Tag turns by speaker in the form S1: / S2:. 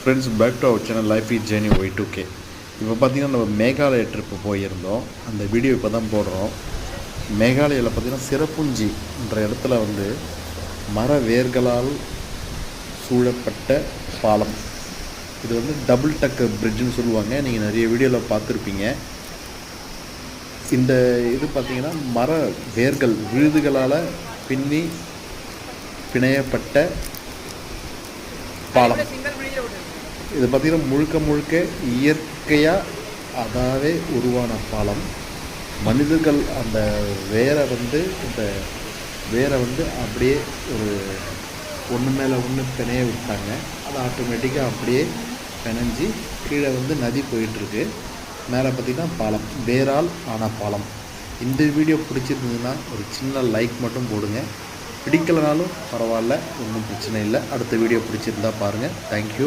S1: Friends, back to our channel life is journey Y2K. இப்போ பார்த்திங்கன்னா நம்ம மேகாலயா ட்ரிப்பு போயிருந்தோம். அந்த வீடியோ இப்போ தான் போடுறோம். மேகாலயாவில் பார்த்திங்கன்னா சிறப்புஞ்சின்ற இடத்துல மர வேர்களால் சூழப்பட்ட பாலம். இது டபுள் டக்கர் பிரிட்ஜுன்னு சொல்லுவாங்க. நீங்கள் நிறைய வீடியோவில் பார்த்துருப்பீங்க. இந்த இது பார்த்திங்கன்னா மர வேர்கள் விழுதுகளால் பிணையப்பட்ட பாலம். இது பார்த்திங்கன்னா முழுக்க இயற்கையாக அதாவே உருவான பாலம். மனிதர்கள் அந்த வேரை இந்த வேரை அப்படியே ஒரு ஒன்று மேலே ஒன்று பிணைய விட்டாங்க. அது ஆட்டோமேட்டிக்காக அப்படியே பிணைஞ்சி கீழே நதி போயிட்டுருக்கு. மேலே பார்த்திங்கன்னா பாலம், வேரால் ஆன பாலம். இந்த வீடியோ பிடிச்சிருந்ததுன்னா ஒரு சின்ன லைக் மட்டும் போடுங்க. பிடிக்கலனாலும் பரவாயில்ல, ஒன்றும் பிரச்சனை இல்லை. அடுத்த வீடியோ பிடிச்சிருந்தா பாருங்கள். தேங்க்யூ.